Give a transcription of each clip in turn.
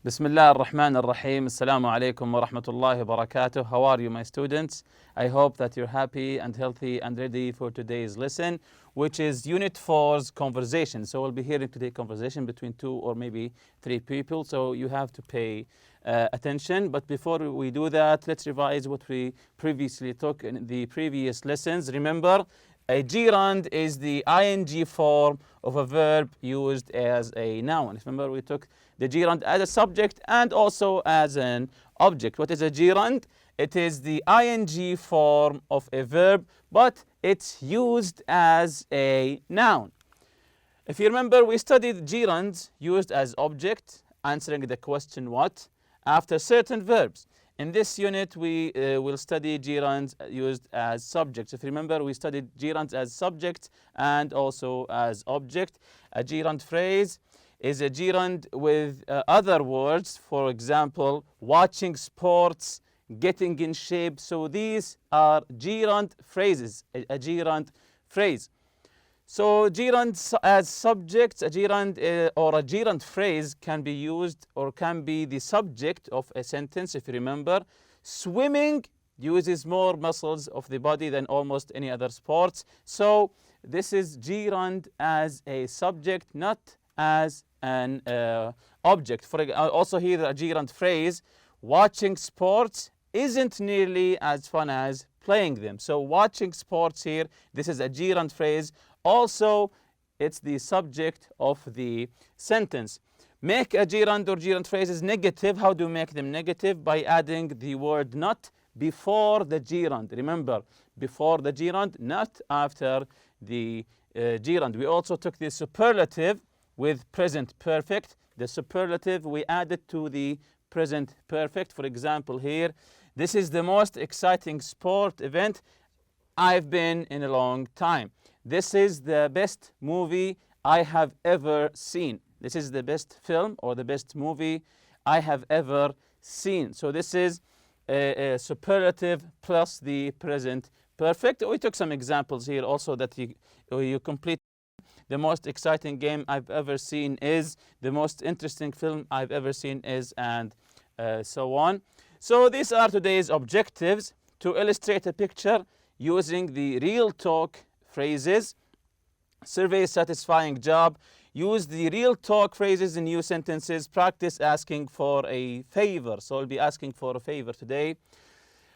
بسم الله الرحمن الرحيم. السلام عليكم ورحمة الله وبركاته. How are you, my students? I hope that you're happy and healthy and ready for today's lesson, which is Unit 4's conversation. So we'll be hearing today conversation between 2 or maybe 3 people. So you have to pay attention. But before we do that, let's revise what we previously took in the previous lessons. Remember, a gerund is the ing form of a verb used as a noun. Remember, we took the gerund as a subject and also as an object. What is a gerund? It is the ing form of a verb, but it's used as a noun. If you remember, we studied gerunds used as object, answering the question what, after certain verbs. In this unit, we will study gerunds used as subjects. If you remember, we studied gerunds as subject and also as object. A gerund phrase is a gerund with other words, for example, watching sports, getting in shape. So these are gerund phrases, a gerund phrase. So gerunds as subjects, a gerund or a gerund phrase can be used or can be the subject of a sentence. If you remember, swimming uses more muscles of the body than almost any other sports. So this is gerund as a subject, not as an object. Also here a gerund phrase, watching sports isn't nearly as fun as playing them. So watching sports here, this is a gerund phrase. Also, it's the subject of the sentence. Make a gerund or gerund phrases negative. How do you make them negative? By adding the word not before the gerund. Remember, before the gerund, not after the gerund. We also took the superlative with present perfect. The superlative we added to the present perfect. For example, here, this is the most exciting sport event I've been in a long time. This is the best movie I have ever seen. This is the best film or the best movie I have ever seen. So this is a superlative plus the present perfect. We took some examples here also that you complete. The most exciting game I've ever seen is, the most interesting film I've ever seen is, and so on. So these are today's objectives: to illustrate a picture using the real talk phrases, survey a satisfying job, use the real talk phrases in new sentences, practice asking for a favor. So I'll be asking for a favor today.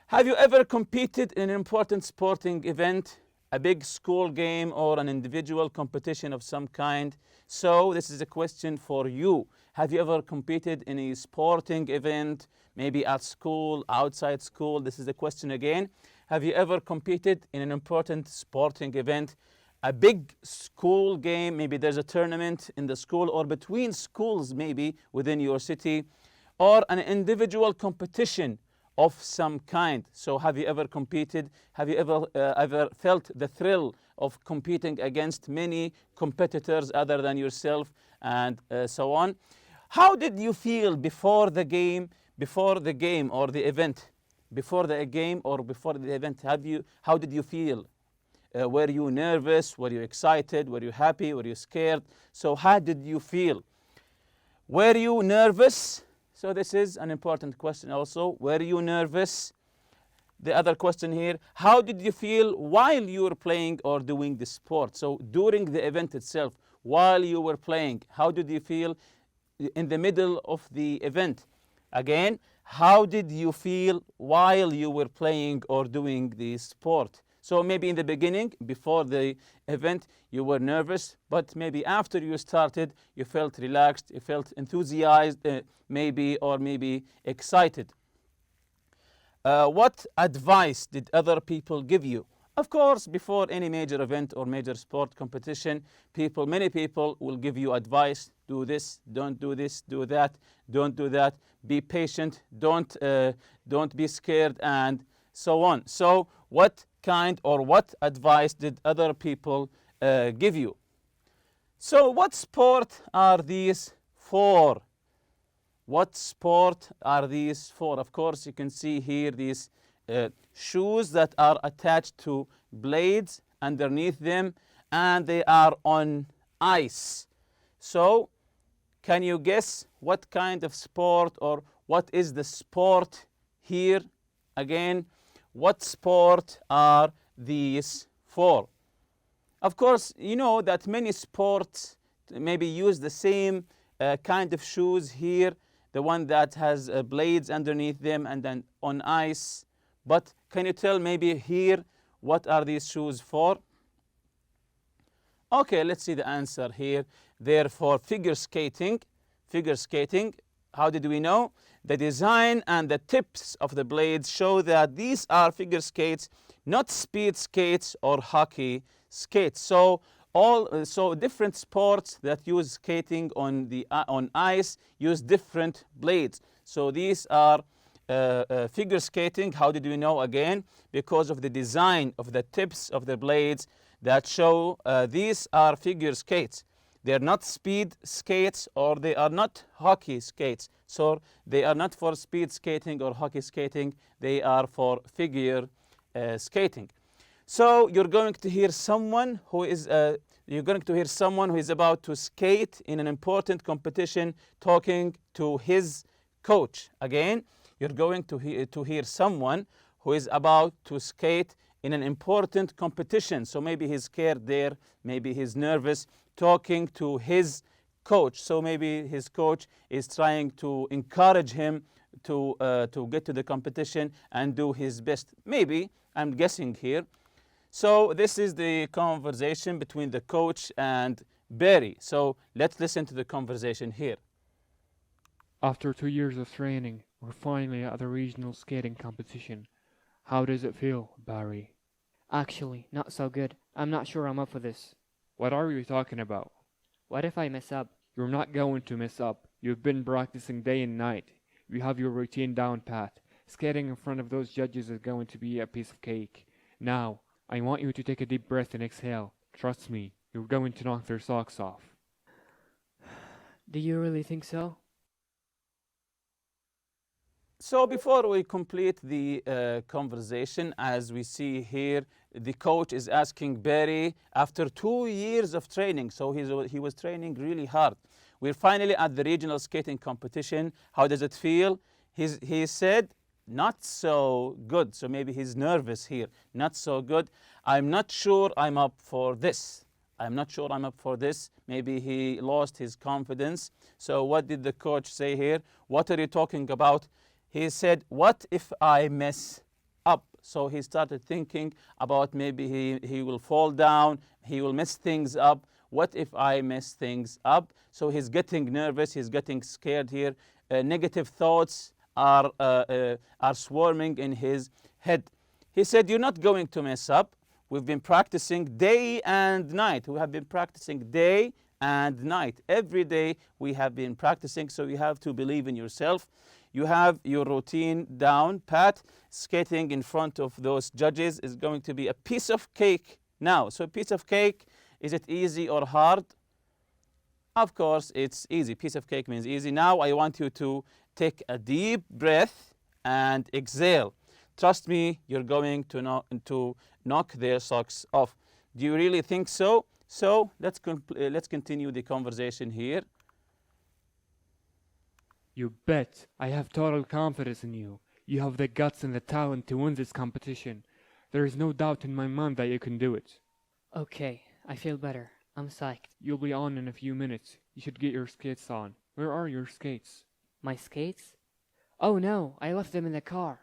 Have you ever competed in an important sporting event, a big school game or an individual competition of some kind? So this is a question for you. Have you ever competed in a sporting event, maybe at school, outside school? This is the question again. Have you ever competed in an important sporting event, a big school game, maybe there's a tournament in the school or between schools maybe within your city, or an individual competition of some kind? So have you ever competed? Have you ever felt the thrill of competing against many competitors other than yourself, and so on? How did you feel before the game or the event? Before the game or before the event, how did you feel? Were you nervous? Were you excited? Were you happy? Were you scared? So how did you feel? Were you nervous? So this is an important question also. Were you nervous? The other question here, how did you feel while you were playing or doing the sport? So during the event itself, while you were playing, how did you feel in the middle of the event? Again, how did you feel while you were playing or doing the sport? So maybe in the beginning, before the event, you were nervous, but maybe after you started, you felt relaxed, you felt enthusiased, maybe excited. What advice did other people give you? Of course, before any major event or major sport competition, many people will give you advice. Do this, don't do this, do that, don't do that. Be patient, don't be scared, and so on. So what kind or what advice did other people give you? So what sport are these for? What sport are these for? Of course, you can see here these shoes that are attached to blades underneath them, and they are on ice. So Can you guess what kind of sport or what is the sport here? Again, what sport are these for? Of course, you know that many sports maybe use the same kind of shoes here, the one that has blades underneath them and then on ice. But can you tell maybe here what are these shoes for? Okay, let's see the answer here. They're for figure skating. Figure skating, how did we know? The design and the tips of the blades show that these are figure skates, not speed skates or hockey skates. So different sports that use skating on ice use different blades. So these are figure skating. How did we know? Again, because of the design of the tips of the blades that show these are figure skates. They're not speed skates or they are not hockey skates. So they are not for speed skating or hockey skating. They are for figure skating. So you're going to hear someone who is about to skate in an important competition talking to his coach. Again, you're going to hear someone who is about to skate in an important competition. So maybe he's scared there, maybe he's nervous, talking to his coach. So maybe his coach is trying to encourage him to get to the competition and do his best. Maybe, I'm guessing here. So this is the conversation between the coach and Barry. So let's listen to the conversation here. After 2 years of training, we're finally at the regional skating competition. How does it feel, Barry? Actually, not so good. I'm not sure I'm up for this. What are you talking about? What if I mess up? You're not going to mess up. You've been practicing day and night. You have your routine down pat. Skating in front of those judges is going to be a piece of cake. Now, I want you to take a deep breath and exhale. Trust me, you're going to knock their socks off. Do you really think so? So before we complete the conversation, as we see here, the coach is asking Barry after 2 years of training. So he was training really hard. We're finally at the regional skating competition. How does it feel? He said, not so good. So maybe he's nervous here. Not so good. I'm not sure I'm up for this. I'm not sure I'm up for this. Maybe he lost his confidence. So what did the coach say here? What are you talking about? He said, what if I mess up? So he started thinking about maybe he will fall down, he will mess things up. What if I mess things up? So he's getting nervous, he's getting scared here. Negative thoughts are swarming in his head. He said, you're not going to mess up. We've been practicing day and night. We have been practicing day and night. Every day we have been practicing, so you have to believe in yourself. You have your routine down pat. Skating in front of those judges is going to be a piece of cake now. So a piece of cake, is it easy or hard? Of course, it's easy. Piece of cake means easy. Now I want you to take a deep breath and exhale. Trust me, you're going to knock their socks off. Do you really think so? So let's continue the conversation here. You bet. I have total confidence in you. You have the guts and the talent to win this competition. There is no doubt in my mind that you can do it. Okay, I feel better. I'm psyched. You'll be on in a few minutes. You should get your skates on. Where are your skates? My skates? Oh no, I left them in the car.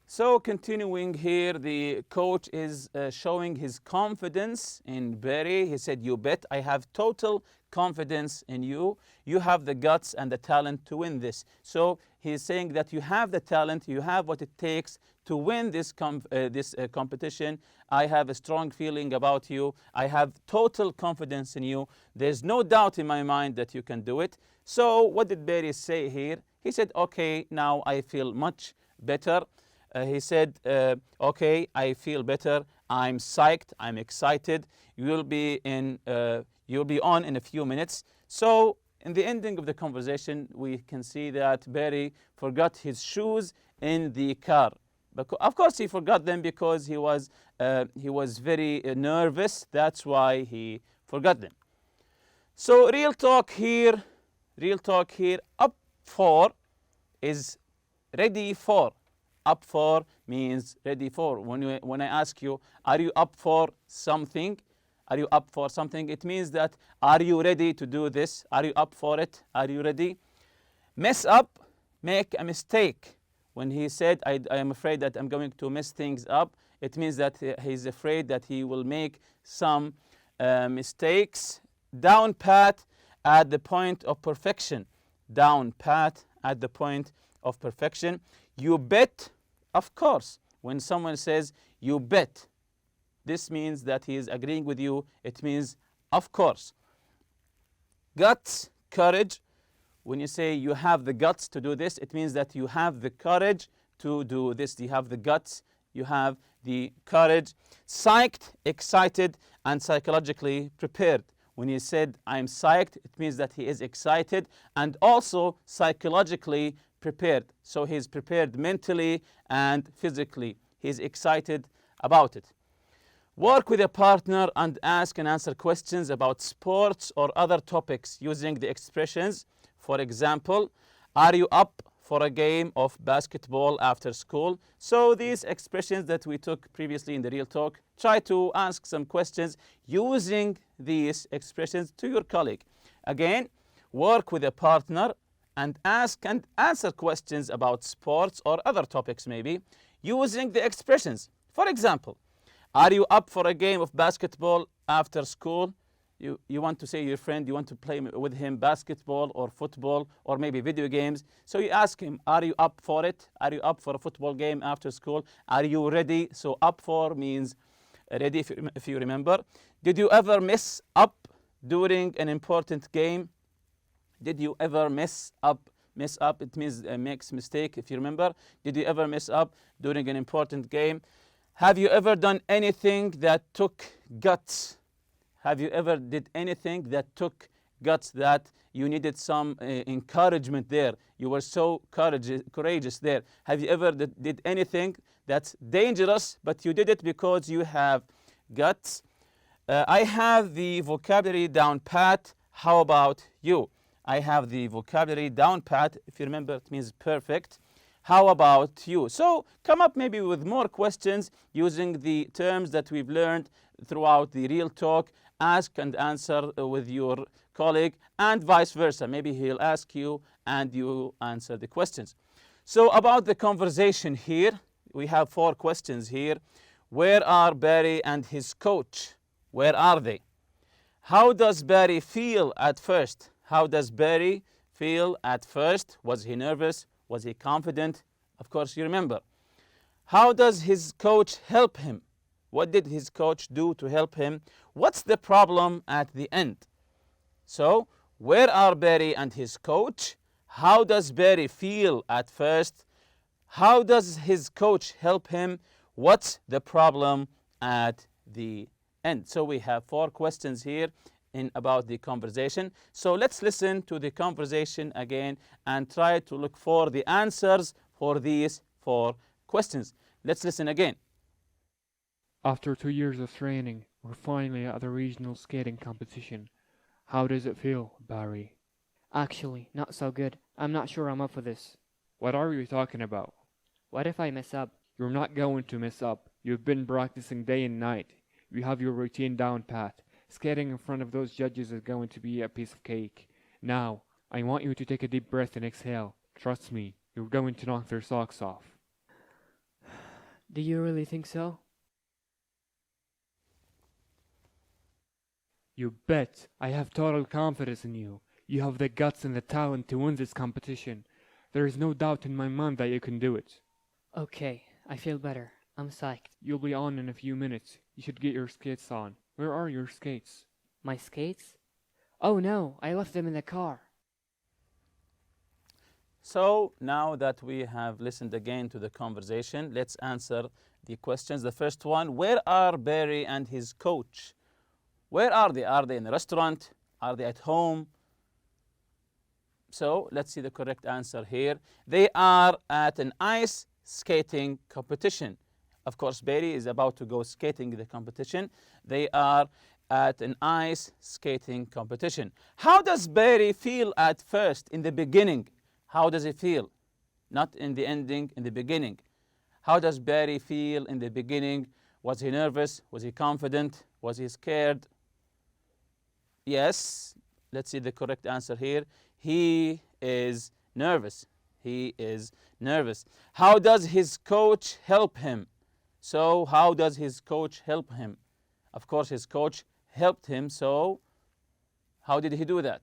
So continuing here, the coach is showing his confidence in Barry. He said, you bet, I have total confidence in you. You have the guts and the talent to win this. So he's saying that you have the talent, you have what it takes to win this competition. I have a strong feeling about you. I have total confidence in you. There's no doubt in my mind that you can do it. So what did Barry say here? He said, okay, now I feel much better. He said, okay, I feel better. I'm psyched. I'm excited. You'll be on in a few minutes. So in the ending of the conversation, we can see that Barry forgot his shoes in the car. Of course, he forgot them because he was very nervous. That's why he forgot them. So real talk here, up for is ready for. Up for means ready for. When I ask you, are you up for something? Are you up for something? It means that, are you ready to do this? Are you up for it? Are you ready? Mess up, make a mistake. When he said, I am afraid that I'm going to mess things up, it means that he's afraid that he will make some mistakes. Down pat at the point of perfection. Down pat at the point of perfection. You bet, of course. When someone says, you bet, this means that he is agreeing with you. It means, of course. Guts, courage. When you say you have the guts to do this, it means that you have the courage to do this. You have the guts, you have the courage. Psyched, excited, and psychologically prepared. When he said, I'm psyched, it means that he is excited and also psychologically prepared. So he's prepared mentally and physically. He's excited about it. Work with a partner and ask and answer questions about sports or other topics using the expressions. For example, are you up for a game of basketball after school? So these expressions that we took previously in the real talk, try to ask some questions using these expressions to your colleague. Again, work with a partner and ask and answer questions about sports or other topics maybe using the expressions. For example, are you up for a game of basketball after school? You want to say to your friend, you want to play with him basketball or football or maybe video games. So you ask him, are you up for it? Are you up for a football game after school? Are you ready? So up for means ready, if you remember. Did you ever mess up during an important game? Did you ever mess up? Mess up, it means makes mistake, if you remember. Did you ever mess up during an important game? Have you ever done anything that took guts? Have you ever did anything that took guts, that you needed some encouragement there? You were so courageous there. Have you ever did anything that's dangerous, but you did it because you have guts? I have the vocabulary down pat. How about you? I have the vocabulary down pat. If you remember, it means perfect. How about you? So come up maybe with more questions using the terms that we've learned throughout the real talk. Ask and answer with your colleague and vice versa. Maybe he'll ask you and you answer the questions. So about the conversation here, we have 4 questions here. Where are Barry and his coach? Where are they? How does Barry feel at first? How does Barry feel at first? Was he nervous? Was he confident? Of course, you remember. How does his coach help him? What did his coach do to help him? What's the problem at the end? So, where are Barry and his coach? How does Barry feel at first? How does his coach help him? What's the problem at the end? So we have 4 questions here about the conversation. So let's listen to the conversation again and try to look for the answers for these 4 questions. Let's listen again. After 2 years of training, we're finally at the regional skating competition. How does it feel, Barry? Actually, not so good. I'm not sure I'm up for this. What are you talking about? What if I mess up? You're not going to mess up. You've been practicing day and night. You have your routine down pat. Skating in front of those judges is going to be a piece of cake. Now, I want you to take a deep breath and exhale. Trust me, you're going to knock their socks off. Do you really think so? You bet. I have total confidence in you. You have the guts and the talent to win this competition. There is no doubt in my mind that you can do it. Okay, I feel better. I'm psyched. You'll be on in a few minutes. You should get your skates on. Where are your skates? My skates? Oh no, I left them in the car. So now that we have listened again to the conversation, let's answer the questions. The first one, where are Barry and his coach? Where are they? Are they in the restaurant? Are they at home? So let's see the correct answer here. They are at an ice skating competition. Of course, Barry is about to go skating the competition. They are at an ice skating competition. How does Barry feel at first, in the beginning? How does he feel? Not in the ending, in the beginning. How does Barry feel in the beginning? Was he nervous? Was he confident? Was he scared? Yes, let's see the correct answer here. He is nervous. He is nervous. How does his coach help him? So how does his coach help him? Of course, his coach helped him. So how did he do that?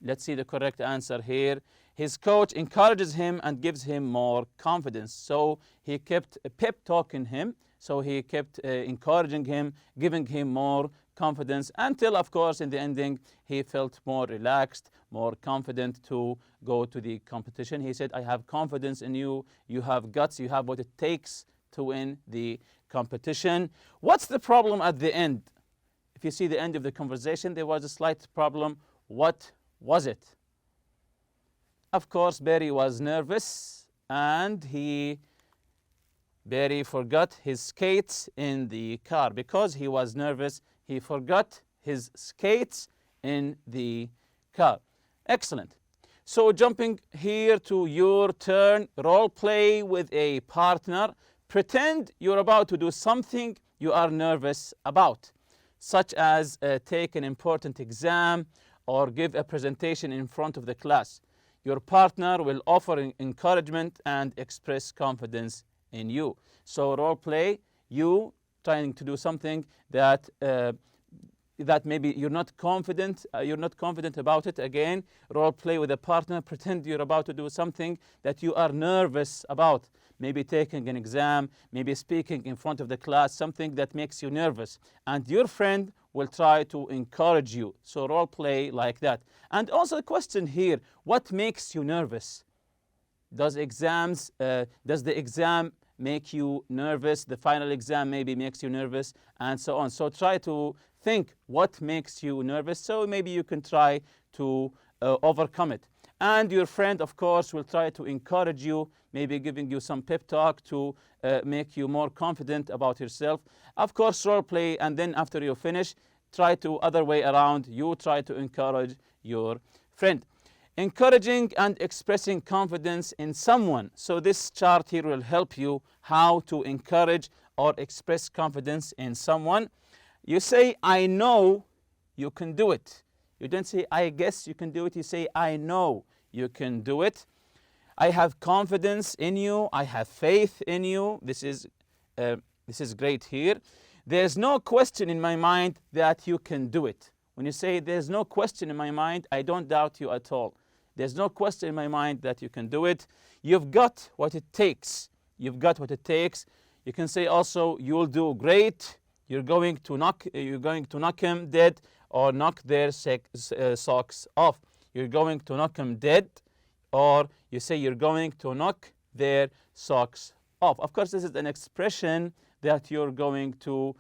Let's see the correct answer here. His coach encourages him and gives him more confidence. So he kept pep talking him. So he kept encouraging him, giving him more confidence until, of course, in the ending, he felt more relaxed, more confident to go to the competition. He said, I have confidence in you. You have guts. You have what it takes to win the competition. What's the problem at the end? If you see the end of the conversation, there was a slight problem. What was it? Of course, Barry was nervous and Barry forgot his skates in the car. Because he was nervous, he forgot his skates in the car. Excellent. So jumping here to your turn, role play with a partner. Pretend you're about to do something you are nervous about, such as take an important exam or give a presentation in front of the class. Your partner will offer encouragement and express confidence in you. So role play, you trying to do something that maybe you're not confident about it. Again, role play with a partner. Pretend you're about to do something that you are nervous about. Maybe taking an exam, maybe speaking in front of the class, something that makes you nervous. And your friend will try to encourage you. So role play like that. And also the question here, what makes you nervous? Does the exam make you nervous? The final exam maybe makes you nervous, and so on. So try to think what makes you nervous. So maybe you can try to overcome it. And your friend, of course, will try to encourage you, maybe giving you some pep talk to make you more confident about yourself. Of course, role play, and then after you finish, try to other way around. You try to encourage your friend. Encouraging and expressing confidence in someone. So this chart here will help you how to encourage or express confidence in someone. You say, I know you can do it. You don't say, I guess you can do it. You say, I know you can do it. I have confidence in you. I have faith in you. This is great here. There's no question in my mind that you can do it. When you say, there's no question in my mind, I don't doubt you at all. There's no question in my mind that you can do it. You've got what it takes. You've got what it takes. You can say also, you'll do great. You're going to knock him dead or knock their socks off. You're going to knock him dead, or you say you're going to knock their socks off. Of course, this is an expression that you're going to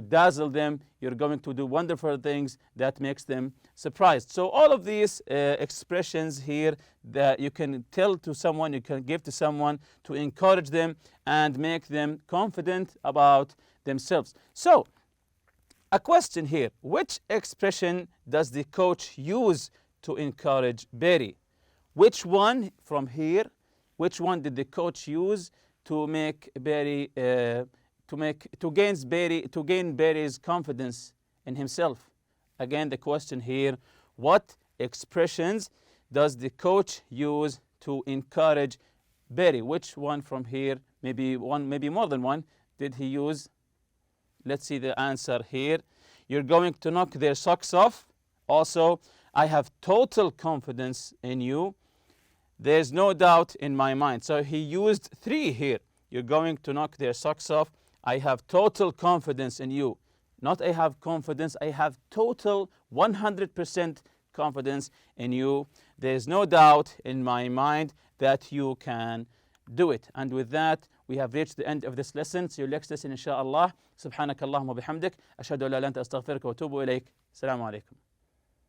dazzle them. You're going to do wonderful things that makes them surprised. So all of these expressions here that you can tell to someone, you can give to someone to encourage them and make them confident about themselves. So a question here, which expression does the coach use to encourage Barry? Which one from here, which one did the coach use to make Barry to gain Barry's confidence in himself? Again, the question here, what expressions does the coach use to encourage Barry? Which one from here, maybe one, maybe more than one, did he use? Let's see the answer here. You're going to knock their socks off. Also, I have total confidence in you. There's no doubt in my mind. So he used 3 here. You're going to knock their socks off. I have total confidence in you. Not I have confidence, I have total 100% confidence in you. There's no doubt in my mind that you can do it. And with that, we have reached the end of this lesson. See you next lesson, inshallah. سبحانك اللهم وبحمدك أشهد أن لا إله إلا أنت أستغفرك وأتوب إليك. السلام عليكم.